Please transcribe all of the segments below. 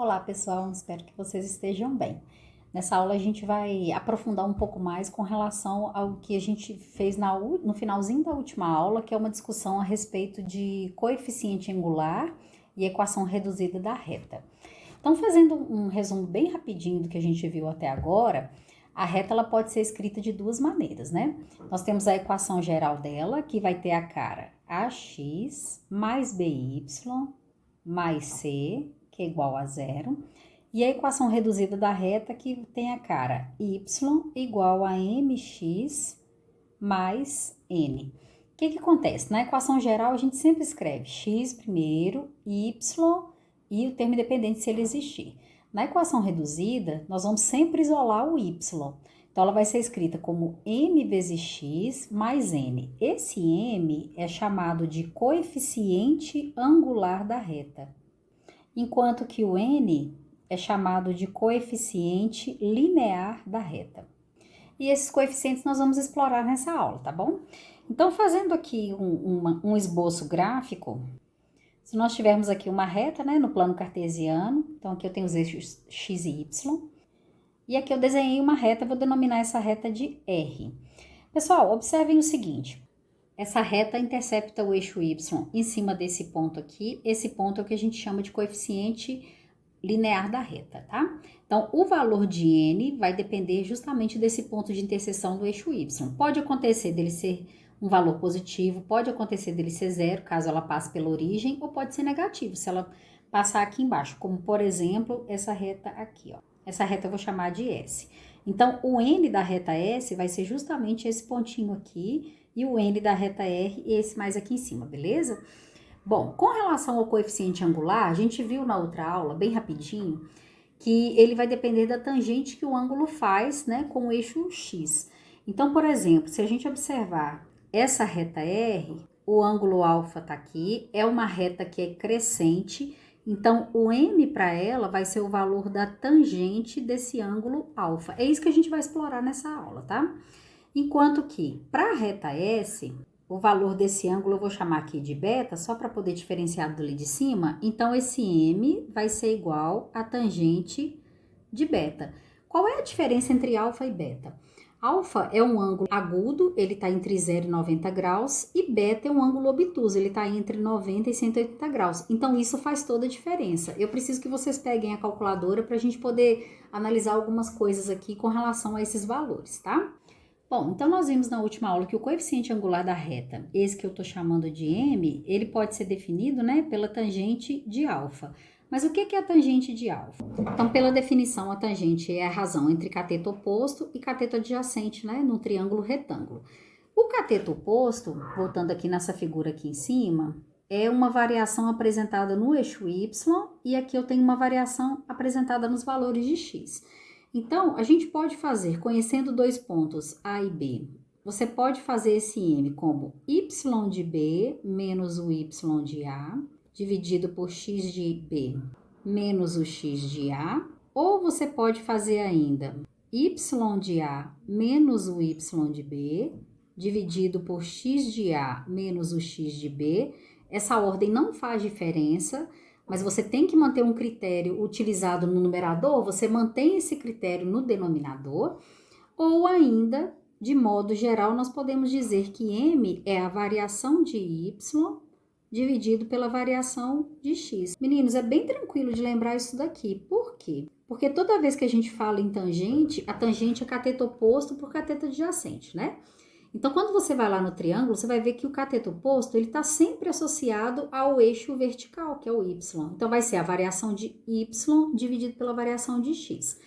Olá, pessoal, espero que vocês estejam bem. Nessa aula a gente vai aprofundar um pouco mais com relação ao que a gente fez no finalzinho da última aula, que é uma discussão a respeito de coeficiente angular e equação reduzida da reta. Então, fazendo um resumo bem rapidinho do que a gente viu até agora, a reta ela pode ser escrita de duas maneiras, né? Nós temos a equação geral dela, que vai ter a cara ax mais by mais c, que é igual a zero, e a equação reduzida da reta, que tem a cara y igual a mx mais n. O que acontece? Na equação geral, a gente sempre escreve x primeiro, y e o termo independente se ele existir. Na equação reduzida, nós vamos sempre isolar o y. Então, ela vai ser escrita como m vezes x mais n. Esse m é chamado de coeficiente angular da reta, enquanto que o n é chamado de coeficiente linear da reta. E esses coeficientes nós vamos explorar nessa aula, tá bom? Então, fazendo aqui um esboço gráfico, se nós tivermos aqui uma reta, né, no plano cartesiano, então aqui eu tenho os eixos x e y, e aqui eu desenhei uma reta, vou denominar essa reta de R. Pessoal, observem o seguinte, essa reta intercepta o eixo y em cima desse ponto aqui, esse ponto é o que a gente chama de coeficiente linear da reta, tá? Então, o valor de n vai depender justamente desse ponto de interseção do eixo y. Pode acontecer dele ser um valor positivo, pode acontecer dele ser zero, caso ela passe pela origem, ou pode ser negativo, se ela passar aqui embaixo, como, por exemplo, essa reta aqui, ó. Essa reta eu vou chamar de S. Então, o n da reta S vai ser justamente esse pontinho aqui, e o n da reta R, esse mais aqui em cima, beleza? Bom, com relação ao coeficiente angular, a gente viu na outra aula, bem rapidinho, que ele vai depender da tangente que o ângulo faz, né, com o eixo x. Então, por exemplo, se a gente observar essa reta R, o ângulo alfa tá aqui, é uma reta que é crescente, então o m para ela vai ser o valor da tangente desse ângulo alfa. É isso que a gente vai explorar nessa aula, tá? Enquanto que para a reta S, o valor desse ângulo eu vou chamar aqui de beta, só para poder diferenciar do ali de cima. Então, esse m vai ser igual a tangente de beta. Qual é a diferença entre alfa e beta? Alfa é um ângulo agudo, ele está entre 0 e 90 graus, e beta é um ângulo obtuso, ele está entre 90 e 180 graus. Então, isso faz toda a diferença. Eu preciso que vocês peguem a calculadora para a gente poder analisar algumas coisas aqui com relação a esses valores, tá? Bom, então nós vimos na última aula que o coeficiente angular da reta, esse que eu estou chamando de m, ele pode ser definido, né, pela tangente de alfa. Mas o que é a tangente de alfa? Então, pela definição, a tangente é a razão entre cateto oposto e cateto adjacente, né, num triângulo retângulo. O cateto oposto, voltando aqui nessa figura aqui em cima, é uma variação apresentada no eixo y, e aqui eu tenho uma variação apresentada nos valores de x. Então, a gente pode fazer, conhecendo dois pontos A e B, você pode fazer esse m como y de B menos o y de A, dividido por x de B menos o x de A, ou você pode fazer ainda y de A menos o y de B, dividido por x de A menos o x de B. Essa ordem não faz diferença, mas você tem que manter um critério utilizado no numerador, você mantém esse critério no denominador, ou ainda, de modo geral, nós podemos dizer que m é a variação de y dividido pela variação de x. Meninos, é bem tranquilo de lembrar isso daqui. Por quê? Porque toda vez que a gente fala em tangente, a tangente é cateto oposto por cateto adjacente, né? Então, quando você vai lá no triângulo, você vai ver que o cateto oposto, ele está sempre associado ao eixo vertical, que é o y. Então, vai ser a variação de y dividido pela variação de x.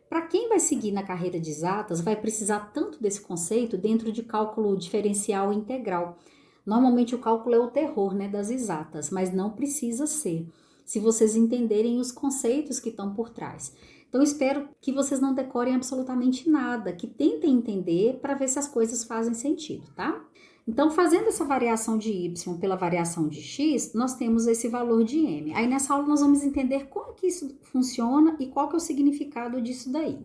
Para quem vai seguir na carreira de exatas, vai precisar tanto desse conceito dentro de cálculo diferencial e integral. Normalmente, o cálculo é o terror, né, das exatas, mas não precisa ser, se vocês entenderem os conceitos que estão por trás. Então, espero que vocês não decorem absolutamente nada, que tentem entender para ver se as coisas fazem sentido, tá? Então, fazendo essa variação de y pela variação de x, nós temos esse valor de m. Aí, nessa aula, nós vamos entender como que isso funciona e qual que é o significado disso daí.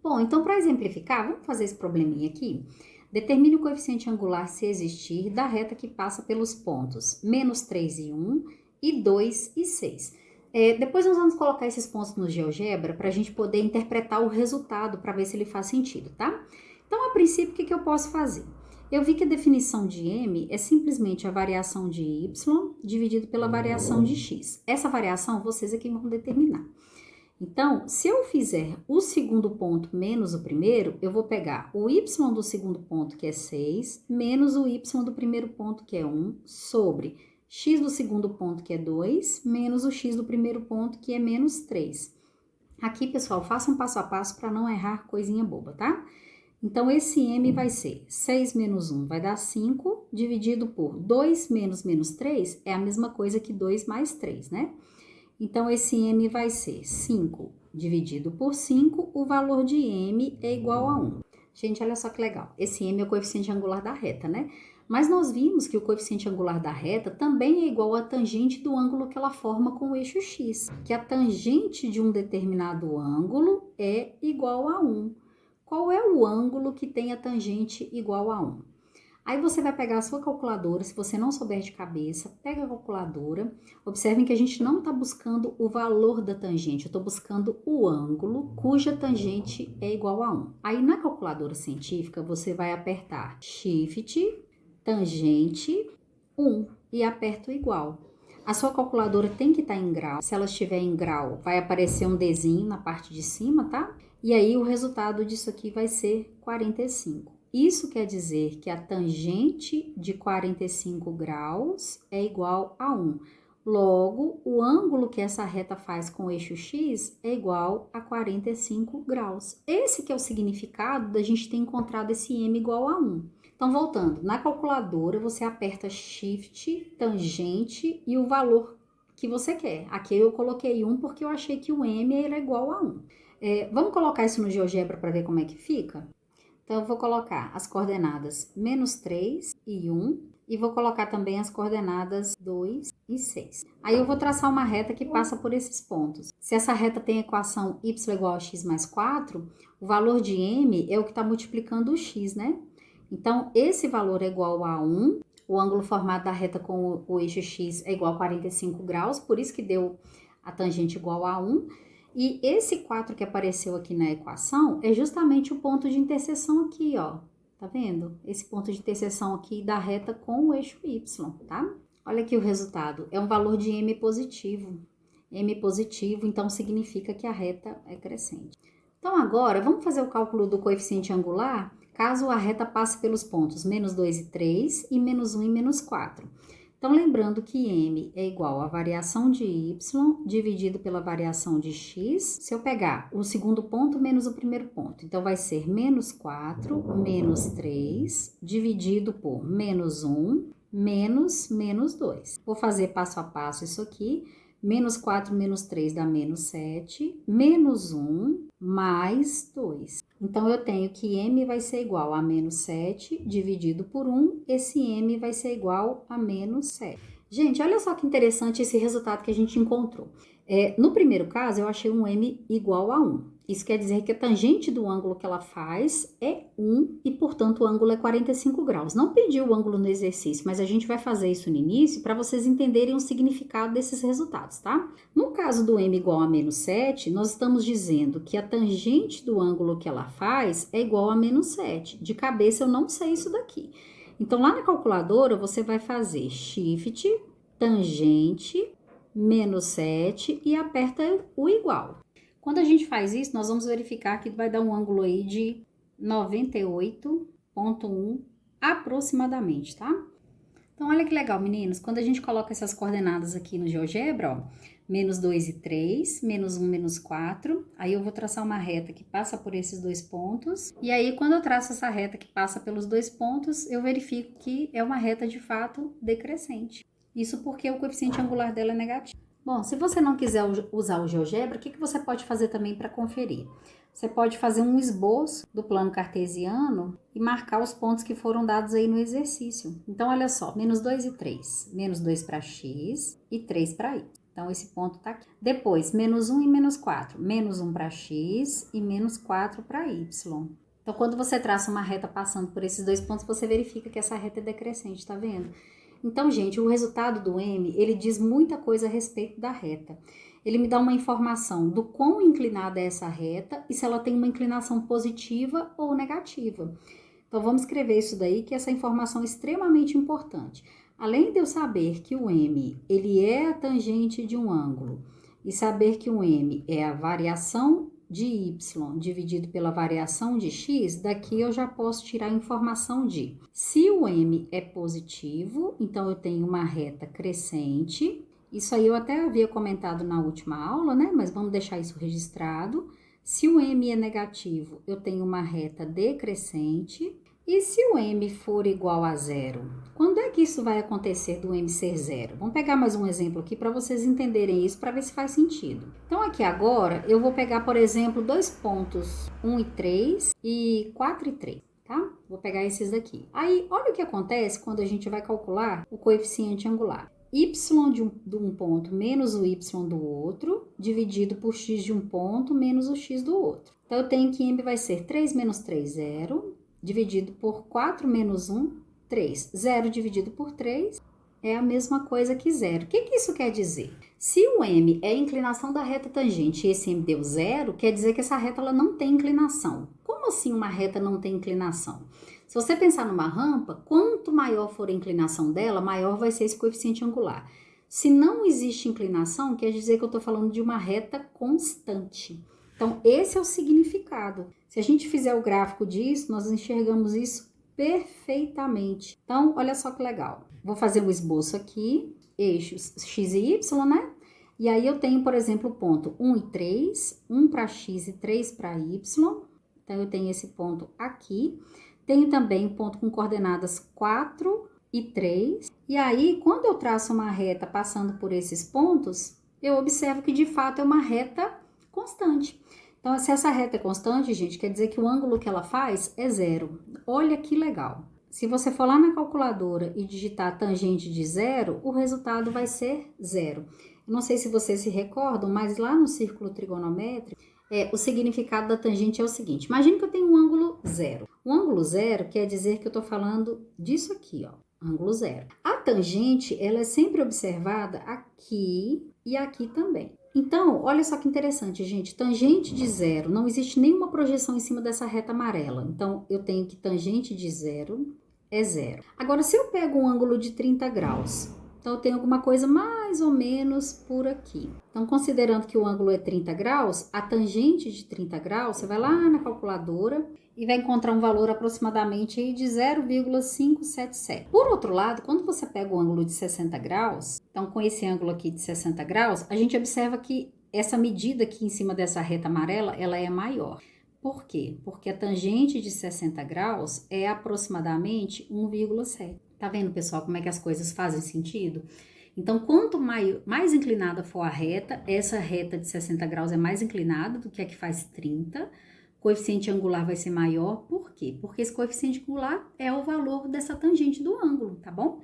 Bom, então, para exemplificar, vamos fazer esse probleminha aqui? Determine o coeficiente angular, se existir, da reta que passa pelos pontos menos 3 e 1 e 2 e 6. Depois nós vamos colocar esses pontos no GeoGebra para a gente poder interpretar o resultado para ver se ele faz sentido, tá? Então, a princípio, o que eu posso fazer? Eu vi que a definição de m é simplesmente a variação de y dividido pela variação de x. Essa variação vocês aqui vão determinar. Então, se eu fizer o segundo ponto menos o primeiro, eu vou pegar o y do segundo ponto, que é 6, menos o y do primeiro ponto, que é 1, sobre x do segundo ponto, que é 2, menos o x do primeiro ponto, que é menos 3. Aqui, pessoal, faça um passo a passo para não errar coisinha boba, tá? Então, esse m vai ser 6 menos 1 vai dar 5, dividido por 2 menos 3 é a mesma coisa que 2 mais 3, né? Então, esse m vai ser 5 dividido por 5, o valor de m é igual a 1. Gente, olha só que legal. Esse m é o coeficiente angular da reta, né? Mas nós vimos que o coeficiente angular da reta também é igual à tangente do ângulo que ela forma com o eixo x, que a tangente de um determinado ângulo é igual a 1. Qual é o ângulo que tem a tangente igual a 1? Aí você vai pegar a sua calculadora, se você não souber de cabeça, pega a calculadora. Observem que a gente não está buscando o valor da tangente, eu estou buscando o ângulo cuja tangente é igual a 1. Aí na calculadora científica você vai apertar Shift, tangente, 1 e aperta o igual. A sua calculadora tem que estar em grau. Se ela estiver em grau, vai aparecer um Dzinho na parte de cima, tá? E aí o resultado disso aqui vai ser 45. Isso quer dizer que a tangente de 45 graus é igual a 1. Logo, o ângulo que essa reta faz com o eixo x é igual a 45 graus. Esse que é o significado da gente ter encontrado esse m igual a 1. Então, voltando, na calculadora você aperta Shift, tangente e o valor que você quer. Aqui eu coloquei 1 porque eu achei que o m era igual a 1. Vamos colocar isso no GeoGebra para ver como é que fica? Então, eu vou colocar as coordenadas menos 3 e 1 e vou colocar também as coordenadas 2 e 6. Aí, eu vou traçar uma reta que passa por esses pontos. Se essa reta tem a equação y igual a x mais 4, o valor de m é o que está multiplicando o x, né? Então, esse valor é igual a 1, o ângulo formado da reta com o eixo x é igual a 45 graus, por isso que deu a tangente igual a 1. E esse 4 que apareceu aqui na equação é justamente o ponto de interseção aqui, ó. Tá vendo? Esse ponto de interseção aqui da reta com o eixo y, tá? Olha aqui o resultado. É um valor de m positivo. M positivo, então significa que a reta é crescente. Então, agora, vamos fazer o cálculo do coeficiente angular, caso a reta passe pelos pontos menos 2 e 3 e menos 1 e menos 4. Então, lembrando que m é igual à variação de y dividido pela variação de x. Se eu pegar o segundo ponto menos o primeiro ponto, então vai ser menos 4 menos 3 dividido por menos 1 menos 2. Vou fazer passo a passo isso aqui. Menos 4 menos 3 dá menos 7, menos 1 mais 2. Então, eu tenho que m vai ser igual a menos 7 dividido por 1, esse m vai ser igual a menos 7. Gente, olha só que interessante esse resultado que a gente encontrou. No primeiro caso, eu achei um m igual a 1. Isso quer dizer que a tangente do ângulo que ela faz é 1 e, portanto, o ângulo é 45 graus. Não pedi o ângulo no exercício, mas a gente vai fazer isso no início para vocês entenderem o significado desses resultados, tá? No caso do m igual a menos 7, nós estamos dizendo que a tangente do ângulo que ela faz é igual a menos 7. De cabeça, eu não sei isso daqui. Então, lá na calculadora, você vai fazer Shift, tangente, menos 7 e aperta o igual. Quando a gente faz isso, nós vamos verificar que vai dar um ângulo aí de 98,1 aproximadamente, tá? Então, olha que legal, meninos. Quando a gente coloca essas coordenadas aqui no GeoGebra, ó, menos 2 e 3, menos 1, menos 4. Aí, eu vou traçar uma reta que passa por esses dois pontos. E aí, quando eu traço essa reta que passa pelos dois pontos, eu verifico que é uma reta, de fato, decrescente. Isso porque o coeficiente angular dela é negativo. Bom, se você não quiser usar o GeoGebra, o que você pode fazer também para conferir? Você pode fazer um esboço do plano cartesiano e marcar os pontos que foram dados aí no exercício. Então, olha só, menos 2 e 3. Menos 2 para x e 3 para y. Então, esse ponto está aqui. Depois, menos 1 e menos 4. Menos 1 para x e menos 4 para y. Então, quando você traça uma reta passando por esses dois pontos, você verifica que essa reta é decrescente, tá vendo? Então, gente, o resultado do m, ele diz muita coisa a respeito da reta. ele me dá uma informação do quão inclinada é essa reta e se ela tem uma inclinação positiva ou negativa. Então, vamos escrever isso daí, que essa informação é extremamente importante. Além de eu saber que o M, ele é a tangente de um ângulo, e saber que o M é a variação de Y dividido pela variação de X, daqui eu já posso tirar a informação de, se o M é positivo, então eu tenho uma reta crescente. Isso aí eu até havia comentado na última aula, né? Mas vamos deixar isso registrado. Se o M é negativo, eu tenho uma reta decrescente. E se o M for igual a zero? Quando é que isso vai acontecer do M ser zero? Vamos pegar mais um exemplo aqui para vocês entenderem isso, para ver se faz sentido. Então, aqui agora, eu vou pegar, por exemplo, dois pontos, 1 e 3 e 4 e 3. Tá? Vou pegar esses daqui. Aí, olha o que acontece quando a gente vai calcular o coeficiente angular. Y de um ponto menos o Y do outro, dividido por X de um ponto menos o X do outro. Então, eu tenho que M vai ser 3 menos 3, 0, dividido por 4 menos 1, 3. 0 dividido por 3 é a mesma coisa que zero. O que isso quer dizer? Se o M é a inclinação da reta tangente e esse M deu zero, quer dizer que essa reta ela não tem inclinação. Como assim uma reta não tem inclinação? Se você pensar numa rampa, quanto maior for a inclinação dela, maior vai ser esse coeficiente angular. Se não existe inclinação, quer dizer que eu estou falando de uma reta constante. Então, esse é o significado. Se a gente fizer o gráfico disso, nós enxergamos isso perfeitamente. Então, olha só que legal. Vou fazer um esboço aqui, eixos x e y, né? E aí eu tenho, por exemplo, o ponto 1 e 3, 1 para x e 3 para y. Então, eu tenho esse ponto aqui. Tenho também um ponto com coordenadas 4 e 3. E aí, quando eu traço uma reta passando por esses pontos, eu observo que de fato é uma reta constante. Então, se essa reta é constante, gente, quer dizer que o ângulo que ela faz é zero. Olha que legal. Se você for lá na calculadora e digitar tangente de zero, o resultado vai ser zero. Eu não sei se vocês se recordam, mas lá no círculo trigonométrico, o significado da tangente é o seguinte. Imagine que eu tenho um ângulo zero. O ângulo zero quer dizer que eu estou falando disso aqui, ó. Ângulo zero. A tangente, ela é sempre observada aqui e aqui também. Então, olha só que interessante, gente. Tangente de zero, não existe nenhuma projeção em cima dessa reta amarela. Então, eu tenho que tangente de zero é zero. Agora, se eu pego um ângulo de 30 graus, então eu tenho alguma coisa mais ou menos por aqui. Então, considerando que o ângulo é 30 graus, a tangente de 30 graus, você vai lá na calculadora e vai encontrar um valor aproximadamente aí de 0,577. Por outro lado, quando você pega o ângulo de 60 graus, então com esse ângulo aqui de 60 graus, a gente observa que essa medida aqui em cima dessa reta amarela, ela é maior. Por quê? Porque a tangente de 60 graus é aproximadamente 1,7. Tá vendo, pessoal, como é que as coisas fazem sentido? Então, quanto mais inclinada for a reta, essa reta de 60 graus é mais inclinada do que a que faz 30. O coeficiente angular vai ser maior, por quê? Porque esse coeficiente angular é o valor dessa tangente do ângulo, tá bom?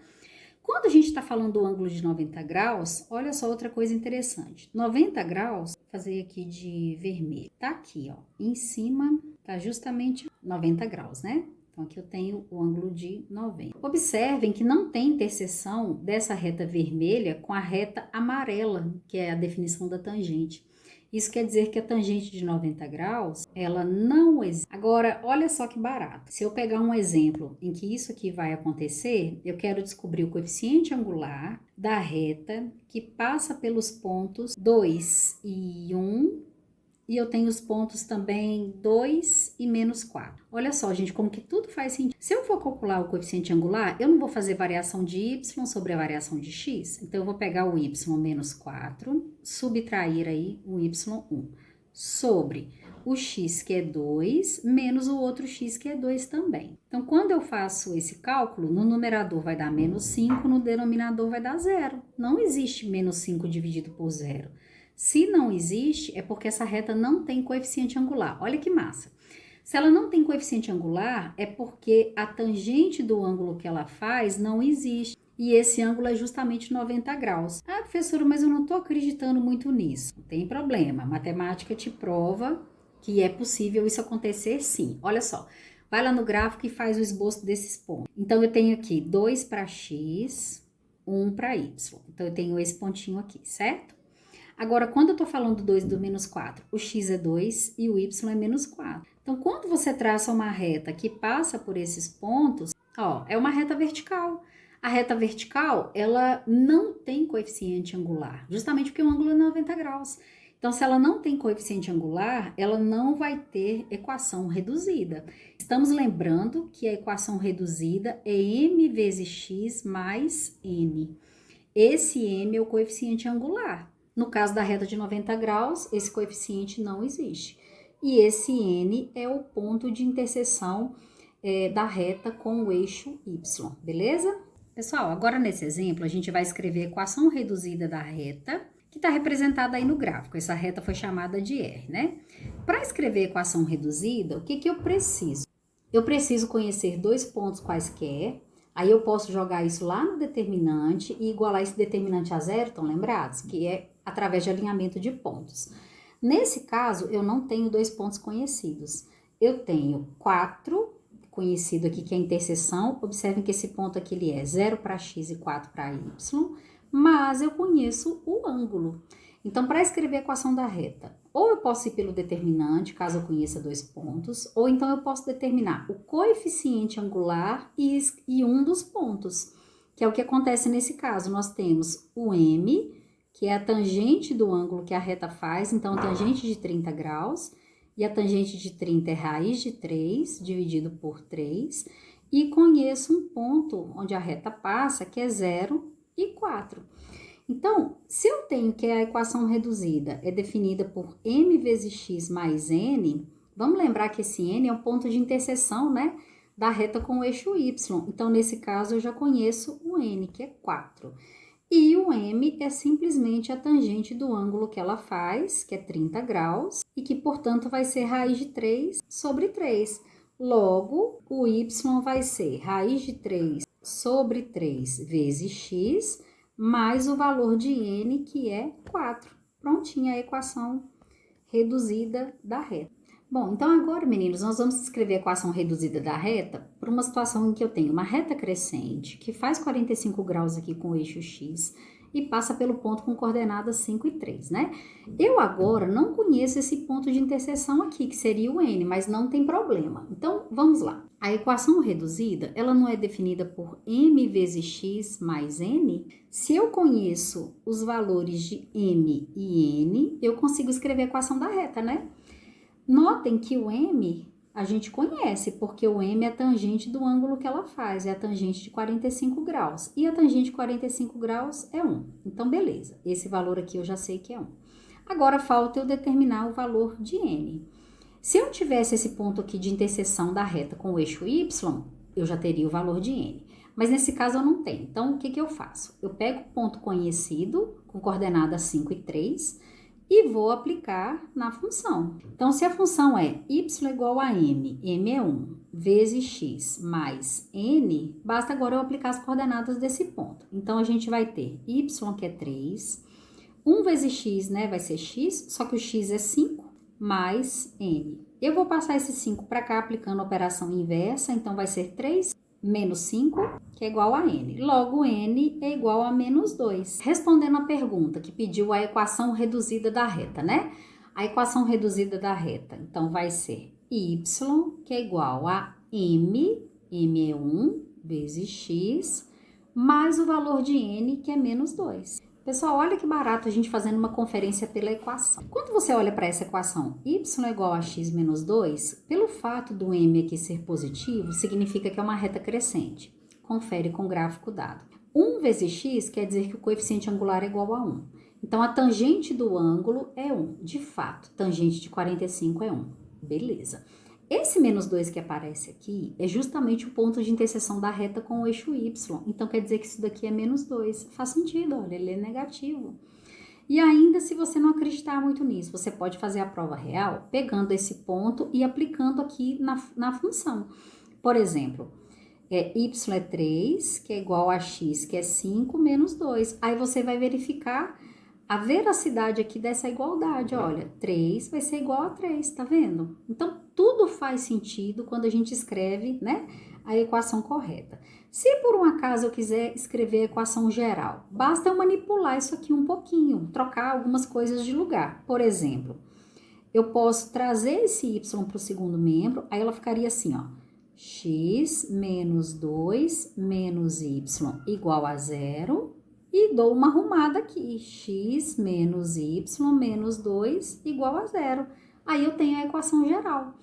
Quando a gente está falando do ângulo de 90 graus, olha só outra coisa interessante. 90 graus, vou fazer aqui de vermelho, tá aqui, ó, em cima, tá justamente 90 graus, né? Então, aqui eu tenho o ângulo de 90. Observem que não tem interseção dessa reta vermelha com a reta amarela, que é a definição da tangente. Isso quer dizer que a tangente de 90 graus, ela não existe. Agora, olha só que barato. Se eu pegar um exemplo em que isso aqui vai acontecer, eu quero descobrir o coeficiente angular da reta que passa pelos pontos 2 e 1, e eu tenho os pontos também 2 e menos 4. Olha só, gente, como que tudo faz sentido. Se eu for calcular o coeficiente angular, eu não vou fazer variação de y sobre a variação de x. Então, eu vou pegar o y menos 4, subtrair aí o y1, sobre o x, que é 2, menos o outro x, que é 2 também. Então, quando eu faço esse cálculo, no numerador vai dar menos 5, no denominador vai dar 0. Não existe menos 5 dividido por 0. Se não existe, é porque essa reta não tem coeficiente angular. Olha que massa. Se ela não tem coeficiente angular, é porque a tangente do ângulo que ela faz não existe. E esse ângulo é justamente 90 graus. Ah, professora, mas eu não estou acreditando muito nisso. Não tem problema. A matemática te prova que é possível isso acontecer sim. Olha só. Vai lá no gráfico e faz o esboço desses pontos. Então, eu tenho aqui 2 para x, 1 para y. Então, eu tenho esse pontinho aqui, certo? Agora, quando eu estou falando do 2 e do menos 4, o x é 2 e o y é menos 4. Então, quando você traça uma reta que passa por esses pontos, ó, é uma reta vertical. A reta vertical, ela não tem coeficiente angular, justamente porque o ângulo é 90 graus. Então, se ela não tem coeficiente angular, ela não vai ter equação reduzida. Estamos lembrando que a equação reduzida é m vezes x mais n. Esse m é o coeficiente angular. No caso da reta de 90 graus, esse coeficiente não existe. E esse n é o ponto de interseção da reta com o eixo y, beleza? Pessoal, agora nesse exemplo, a gente vai escrever a equação reduzida da reta, que está representada aí no gráfico. Essa reta foi chamada de R, né? Para escrever a equação reduzida, o que eu preciso? Eu preciso conhecer dois pontos quaisquer, aí eu posso jogar isso lá no determinante e igualar esse determinante a zero, estão lembrados? Que é através de alinhamento de pontos. Nesse caso, eu não tenho dois pontos conhecidos. Eu tenho 4, conhecido aqui que é a interseção. Observem que esse ponto aqui ele é 0 para x e 4 para y, mas eu conheço o ângulo. Então, para escrever a equação da reta, ou eu posso ir pelo determinante, caso eu conheça dois pontos, ou então eu posso determinar o coeficiente angular e um dos pontos, que é o que acontece nesse caso. Nós temos o m, que é a tangente do ângulo que a reta faz, então a tangente de 30 graus, e a tangente de 30 é raiz de 3, dividido por 3, e conheço um ponto onde a reta passa, que é 0 e 4. Então, se eu tenho que a equação reduzida é definida por m vezes x mais n, vamos lembrar que esse n é o ponto de interseção, né, da reta com o eixo y. Então, nesse caso, eu já conheço o n, que é 4. E o m é simplesmente a tangente do ângulo que ela faz, que é 30 graus, e que, portanto, vai ser raiz de 3 sobre 3. Logo, o y vai ser raiz de 3 sobre 3 vezes x, mais o valor de n, que é 4. Prontinha a equação reduzida da reta. Bom, então agora, meninos, nós vamos escrever a equação reduzida da reta para uma situação em que eu tenho uma reta crescente, que faz 45 graus aqui com o eixo x, e passa pelo ponto com coordenadas 5 e 3, né? Eu agora não conheço esse ponto de interseção aqui, que seria o n, mas não tem problema. Então, vamos lá. A equação reduzida, ela não é definida por m vezes x mais n? Se eu conheço os valores de m e n, eu consigo escrever a equação da reta, né? Notem que o m a gente conhece, porque o m é a tangente do ângulo que ela faz, é a tangente de 45 graus. E a tangente de 45 graus é 1. Então, beleza, esse valor aqui eu já sei que é 1. Agora, falta eu determinar o valor de n. Se eu tivesse esse ponto aqui de interseção da reta com o eixo y, eu já teria o valor de n. Mas nesse caso eu não tenho. Então, o que eu faço? Eu pego o ponto conhecido, com coordenadas 5 e 3, e vou aplicar na função. Então, se a função é y igual a m, m é 1, vezes x mais n, basta agora eu aplicar as coordenadas desse ponto. Então, a gente vai ter y, que é 3, 1 vezes x, né, vai ser x, só que o x é 5, mais n. Eu vou passar esse 5 para cá aplicando a operação inversa, então vai ser 3 menos 5, que é igual a n. Logo, n é igual a menos 2. Respondendo a pergunta que pediu a equação reduzida da reta, né? A equação reduzida da reta, então, vai ser y, que é igual a m é 1, vezes x, mais o valor de n, que é menos 2. Pessoal, olha que barato a gente fazendo uma conferência pela equação. Quando você olha para essa equação y é igual a x menos 2, pelo fato do m aqui ser positivo, significa que é uma reta crescente. Confere com o gráfico dado. 1 vezes x quer dizer que o coeficiente angular é igual a 1. Então, a tangente do ângulo é 1. De fato, tangente de 45 é 1. Beleza. Esse menos 2 que aparece aqui é justamente o ponto de interseção da reta com o eixo y. Então, quer dizer que isso daqui é menos 2. Faz sentido, olha, ele é negativo. E ainda, se você não acreditar muito nisso, você pode fazer a prova real pegando esse ponto e aplicando aqui na função. Por exemplo, y é 3, que é igual a x, que é 5, menos 2. Aí você vai verificar a veracidade aqui dessa igualdade. Olha, 3 vai ser igual a 3, tá vendo? Então, tudo faz sentido quando a gente escreve, né, a equação correta. Se por um acaso eu quiser escrever a equação geral, basta eu manipular isso aqui um pouquinho, trocar algumas coisas de lugar. Por exemplo, eu posso trazer esse y para o segundo membro, aí ela ficaria assim, ó. X menos 2 menos y igual a zero. E dou uma arrumada aqui. X menos y menos 2 igual a zero. Aí eu tenho a equação geral.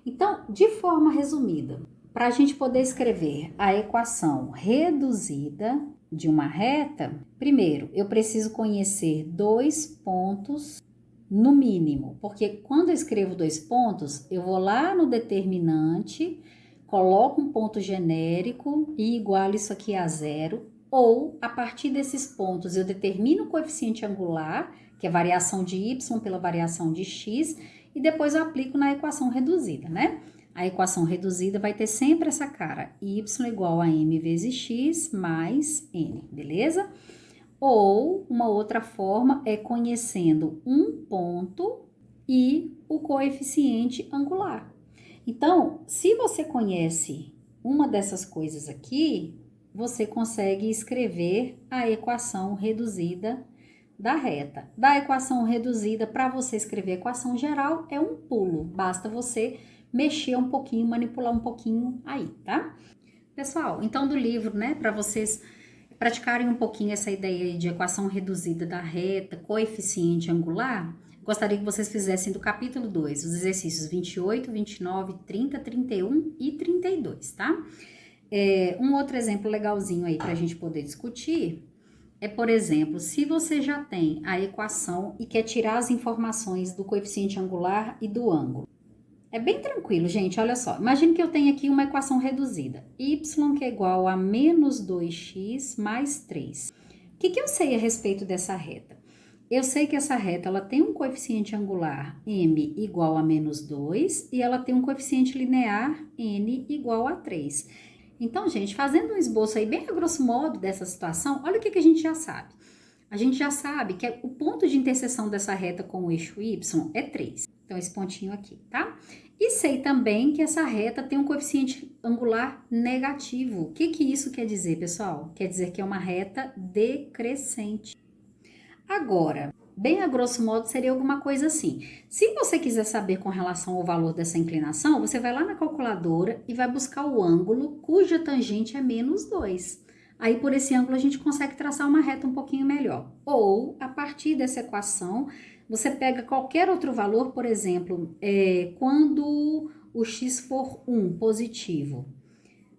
Então, de forma resumida, para a gente poder escrever a equação reduzida de uma reta, primeiro, eu preciso conhecer 2 pontos no mínimo, porque quando eu escrevo 2 pontos, eu vou lá no determinante, coloco um ponto genérico e igualo isso aqui a zero, ou a partir desses pontos eu determino o coeficiente angular, que é a variação de y pela variação de x, e depois eu aplico na equação reduzida, né? A equação reduzida vai ter sempre essa cara, y igual a m vezes x mais n, beleza? Ou uma outra forma é conhecendo um ponto e o coeficiente angular. Então, se você conhece uma dessas coisas aqui, você consegue escrever a equação reduzida da reta. Da equação reduzida, para você escrever a equação geral, é um pulo. Basta você mexer um pouquinho, manipular um pouquinho aí, tá? Pessoal, então do livro, né, para vocês praticarem um pouquinho essa ideia de equação reduzida da reta, coeficiente angular, gostaria que vocês fizessem do capítulo 2, os exercícios 28, 29, 30, 31 e 32, tá? Um outro exemplo legalzinho aí para a gente poder discutir é, por exemplo, se você já tem a equação e quer tirar as informações do coeficiente angular e do ângulo. É bem tranquilo, gente, olha só. Imagine que eu tenho aqui uma equação reduzida. Y que é igual a menos 2x mais 3. O que eu sei a respeito dessa reta? Eu sei que essa reta ela tem um coeficiente angular m igual a menos 2 e ela tem um coeficiente linear n igual a 3. Então, gente, fazendo um esboço aí bem a grosso modo dessa situação, olha o que a gente já sabe. A gente já sabe que o ponto de interseção dessa reta com o eixo y é 3. Então, esse pontinho aqui, tá? E sei também que essa reta tem um coeficiente angular negativo. O que isso quer dizer, pessoal? Quer dizer que é uma reta decrescente. Agora, bem a grosso modo, seria alguma coisa assim. Se você quiser saber com relação ao valor dessa inclinação, você vai lá na calculadora e vai buscar o ângulo cuja tangente é menos 2. Aí, por esse ângulo, a gente consegue traçar uma reta um pouquinho melhor. Ou, a partir dessa equação, você pega qualquer outro valor, por exemplo, quando o x for 1 positivo.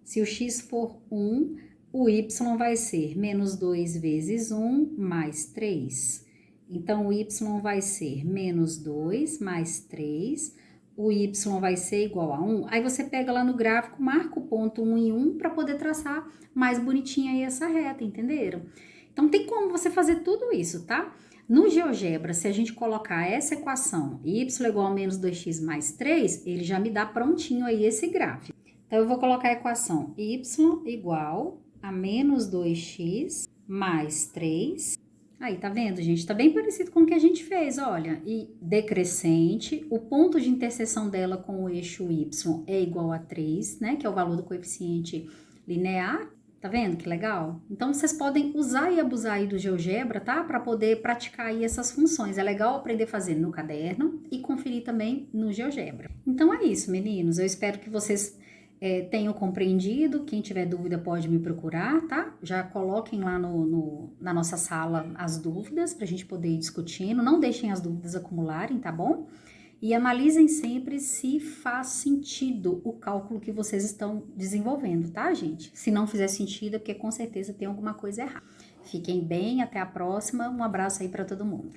Se o x for 1, o y vai ser menos 2 vezes 1 mais 3. Então, o y vai ser menos 2 mais 3. O y vai ser igual a 1. Aí, você pega lá no gráfico, marca o ponto 1 em 1 para poder traçar mais bonitinha aí essa reta, entenderam? Então, tem como você fazer tudo isso, tá? No GeoGebra, se a gente colocar essa equação, y igual a menos 2x mais 3, ele já me dá prontinho aí esse gráfico. Então, eu vou colocar a equação y igual a menos 2x mais 3. Aí, tá vendo, gente? Tá bem parecido com o que a gente fez, olha. E decrescente, o ponto de interseção dela com o eixo y é igual a 3, né? Que é o valor do coeficiente linear. Tá vendo que legal? Então, vocês podem usar e abusar aí do GeoGebra, tá? Para poder praticar aí essas funções. É legal aprender a fazer no caderno e conferir também no GeoGebra. Então, é isso, meninos. Eu espero que vocês tenham compreendido. Quem tiver dúvida pode me procurar, tá? Já coloquem lá na nossa sala as dúvidas pra gente poder ir discutindo. Não deixem as dúvidas acumularem, tá bom? E analisem sempre se faz sentido o cálculo que vocês estão desenvolvendo, tá, gente? Se não fizer sentido, é porque com certeza tem alguma coisa errada. Fiquem bem, até a próxima. Um abraço aí para todo mundo.